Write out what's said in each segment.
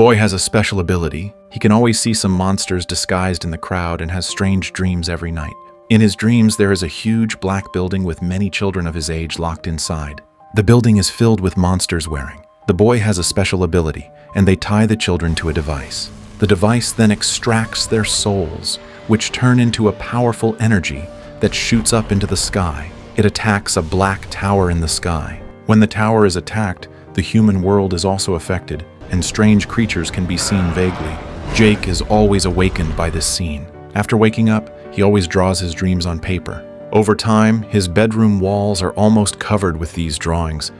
boy has a special ability. He can always see some monsters disguised in the crowd and has strange dreams every night. In his dreams, there is a huge black building with many children of his age locked inside. The building is filled with monsters wearing. The boy has a special ability, and they tie the children to a device. The device then extracts their souls, which turn into a powerful energy that shoots up into the sky. It attacks a black tower in the sky. When the tower is attacked, the human world is also affected, and strange creatures can be seen vaguely. Jake is always awakened by this scene. After waking up, he always draws his dreams on paper. Over time, his bedroom walls are almost covered with these drawings.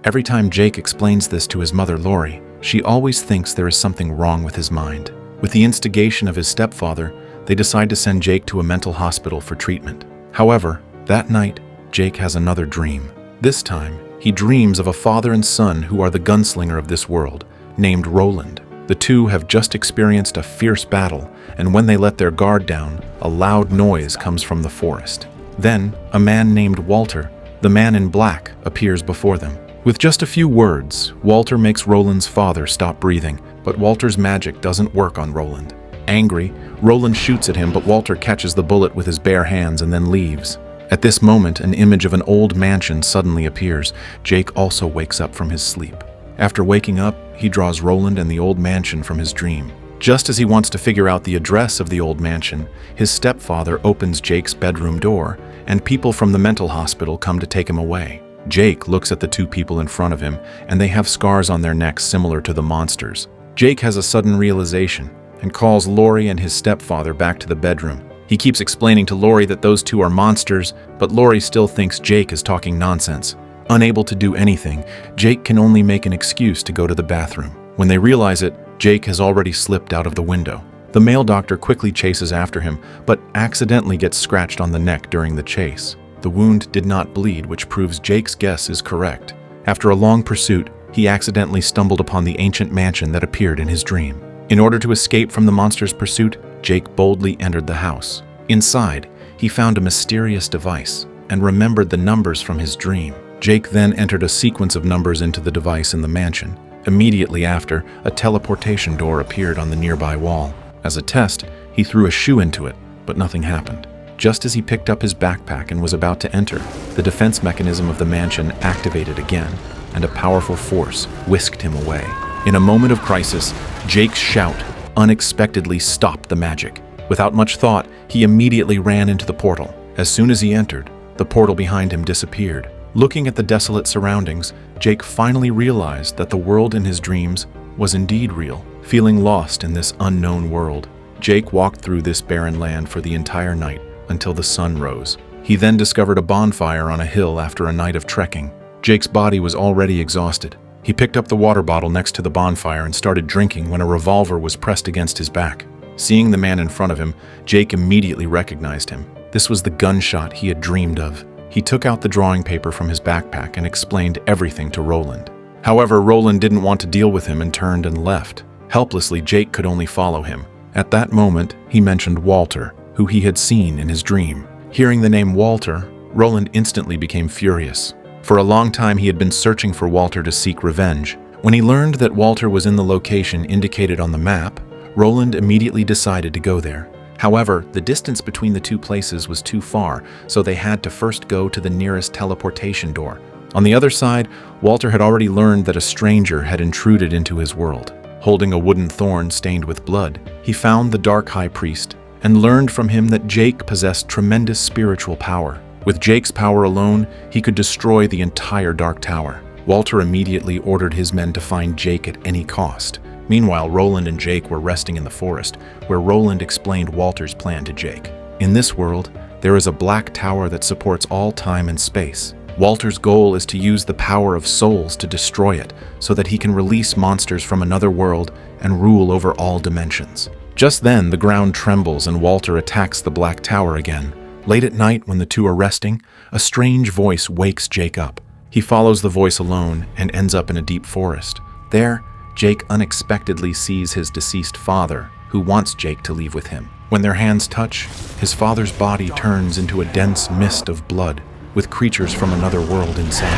Every time Jake explains this to his mother, Lori, she always thinks there is something wrong with his mind. With the instigation of his stepfather, they decide to send Jake to a mental hospital for treatment. However, that night, Jake has another dream. This time, he dreams of a father and son who are the gunslinger of this world, named Roland. The two have just experienced a fierce battle, and when they let their guard down, a loud noise comes from the forest. Then, a man named Walter, the man in black, appears before them. With just a few words, Walter makes Roland's father stop breathing, but Walter's magic doesn't work on Roland. Angry, Roland shoots at him, but Walter catches the bullet with his bare hands and then leaves. At this moment, an image of an old mansion suddenly appears. Jake also wakes up from his sleep. After waking up, he draws Roland and the old mansion from his dream. Just as he wants to figure out the address of the old mansion, his stepfather opens Jake's bedroom door, and people from the mental hospital come to take him away. Jake looks at the two people in front of him, and they have scars on their necks similar to the monsters. Jake has a sudden realization and calls Lori and his stepfather back to the bedroom. He keeps explaining to Lori that those two are monsters, but Lori still thinks Jake is talking nonsense. Unable to do anything, Jake can only make an excuse to go to the bathroom. When they realize it, Jake has already slipped out of the window. The male doctor quickly chases after him, but accidentally gets scratched on the neck during the chase. The wound did not bleed, which proves Jake's guess is correct. After a long pursuit, he accidentally stumbled upon the ancient mansion that appeared in his dream. In order to escape from the monster's pursuit, Jake boldly entered the house. Inside, he found a mysterious device and remembered the numbers from his dream. Jake then entered a sequence of numbers into the device in the mansion. Immediately after, a teleportation door appeared on the nearby wall. As a test, he threw a shoe into it, but nothing happened. Just as he picked up his backpack and was about to enter, the defense mechanism of the mansion activated again, and a powerful force whisked him away. In a moment of crisis, Jake's shout unexpectedly stopped the magic. Without much thought, he immediately ran into the portal. As soon as he entered, the portal behind him disappeared. Looking at the desolate surroundings, Jake finally realized that the world in his dreams was indeed real. Feeling lost in this unknown world, Jake walked through this barren land for the entire night until the sun rose. He then discovered a bonfire on a hill after a night of trekking. Jake's body was already exhausted. He picked up the water bottle next to the bonfire and started drinking when a revolver was pressed against his back. Seeing the man in front of him, Jake immediately recognized him. This was the gunshot he had dreamed of. He took out the drawing paper from his backpack and explained everything to Roland. However, Roland didn't want to deal with him and turned and left. Helplessly, Jake could only follow him. At that moment, he mentioned Walter, who he had seen in his dream. Hearing the name Walter, Roland instantly became furious. For a long time, he had been searching for Walter to seek revenge. When he learned that Walter was in the location indicated on the map, Roland immediately decided to go there. However, the distance between the two places was too far, so they had to first go to the nearest teleportation door. On the other side, Walter had already learned that a stranger had intruded into his world. Holding a wooden thorn stained with blood, he found the Dark High Priest and learned from him that Jake possessed tremendous spiritual power. With Jake's power alone, he could destroy the entire Dark Tower. Walter immediately ordered his men to find Jake at any cost. Meanwhile, Roland and Jake were resting in the forest, where Roland explained Walter's plan to Jake. In this world, there is a black tower that supports all time and space. Walter's goal is to use the power of souls to destroy it, so that he can release monsters from another world and rule over all dimensions. Just then, the ground trembles and Walter attacks the black tower again. Late at night, when the two are resting, a strange voice wakes Jake up. He follows the voice alone and ends up in a deep forest. There, Jake unexpectedly sees his deceased father, who wants Jake to leave with him. When their hands touch, his father's body turns into a dense mist of blood, with creatures from another world inside.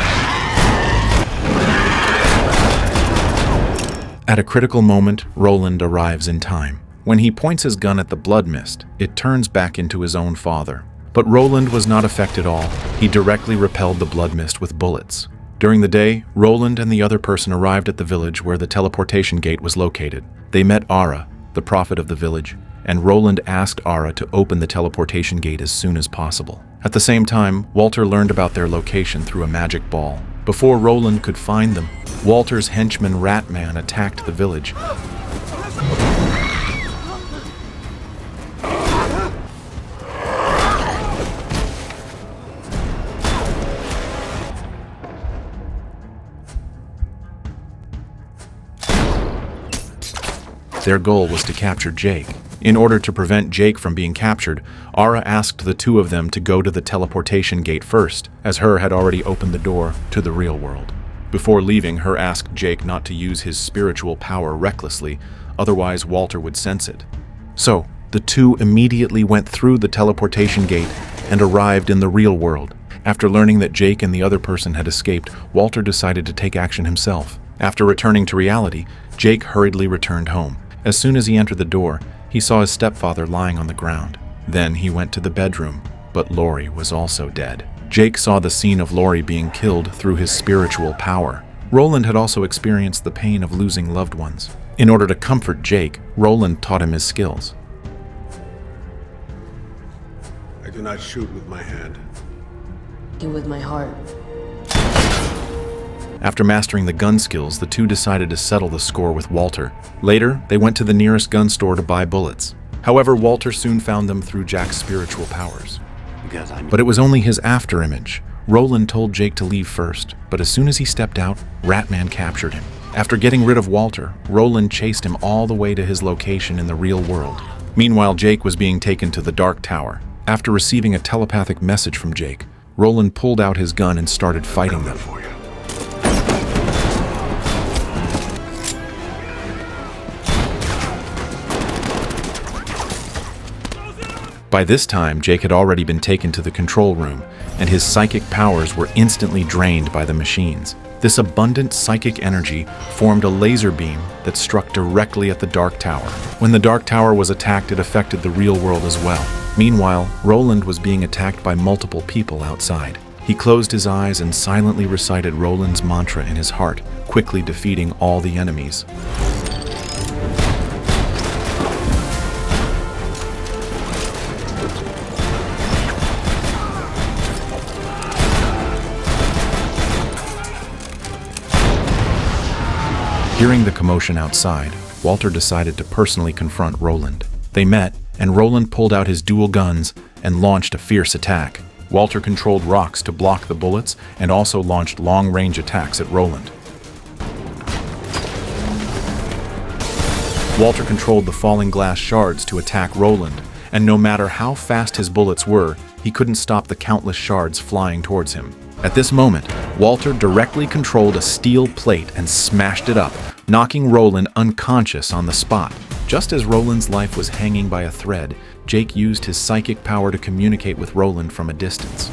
At a critical moment, Roland arrives in time. When he points his gun at the blood mist, it turns back into his own father. But Roland was not affected at all. He directly repelled the blood mist with bullets. During the day, Roland and the other person arrived at the village where the teleportation gate was located. They met Ara, the prophet of the village, and Roland asked Ara to open the teleportation gate as soon as possible. At the same time, Walter learned about their location through a magic ball. Before Roland could find them, Walter's henchman Ratman attacked the village. Their goal was to capture Jake. In order to prevent Jake from being captured, Ara asked the two of them to go to the teleportation gate first, as Her had already opened the door to the real world. Before leaving, Her asked Jake not to use his spiritual power recklessly, otherwise Walter would sense it. So, the two immediately went through the teleportation gate and arrived in the real world. After learning that Jake and the other person had escaped, Walter decided to take action himself. After returning to reality, Jake hurriedly returned home. As soon as he entered the door, he saw his stepfather lying on the ground. Then he went to the bedroom, but Laurie was also dead. Jake saw the scene of Laurie being killed through his spiritual power. Roland had also experienced the pain of losing loved ones. In order to comfort Jake, Roland taught him his skills. I do not shoot with my hand. With my heart. After mastering the gun skills, the two decided to settle the score with Walter. Later, they went to the nearest gun store to buy bullets. However, Walter soon found them through Jack's spiritual powers. But it was only his afterimage. Roland told Jake to leave first, but as soon as he stepped out, Ratman captured him. After getting rid of Walter, Roland chased him all the way to his location in the real world. Meanwhile, Jake was being taken to the Dark Tower. After receiving a telepathic message from Jake, Roland pulled out his gun and started fighting them. By this time, Jake had already been taken to the control room, and his psychic powers were instantly drained by the machines. This abundant psychic energy formed a laser beam that struck directly at the Dark Tower. When the Dark Tower was attacked, it affected the real world as well. Meanwhile, Roland was being attacked by multiple people outside. He closed his eyes and silently recited Roland's mantra in his heart, quickly defeating all the enemies. Hearing the commotion outside, Walter decided to personally confront Roland. They met, and Roland pulled out his dual guns and launched a fierce attack. Walter controlled rocks to block the bullets and also launched long-range attacks at Roland. Walter controlled the falling glass shards to attack Roland, and no matter how fast his bullets were, he couldn't stop the countless shards flying towards him. At this moment, Walter directly controlled a steel plate and smashed it up, knocking Roland unconscious on the spot. Just as Roland's life was hanging by a thread, Jake used his psychic power to communicate with Roland from a distance.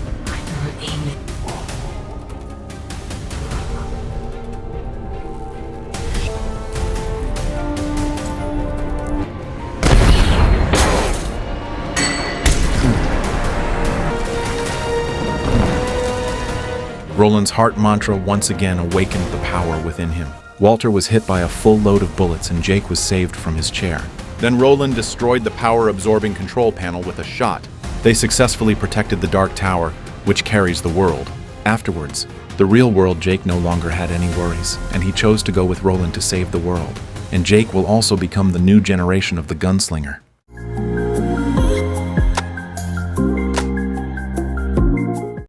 Roland's heart mantra once again awakened the power within him. Walter was hit by a full load of bullets and Jake was saved from his chair. Then Roland destroyed the power-absorbing control panel with a shot. They successfully protected the Dark Tower, which carries the world. Afterwards, the real world Jake no longer had any worries, and he chose to go with Roland to save the world. And Jake will also become the new generation of the Gunslinger.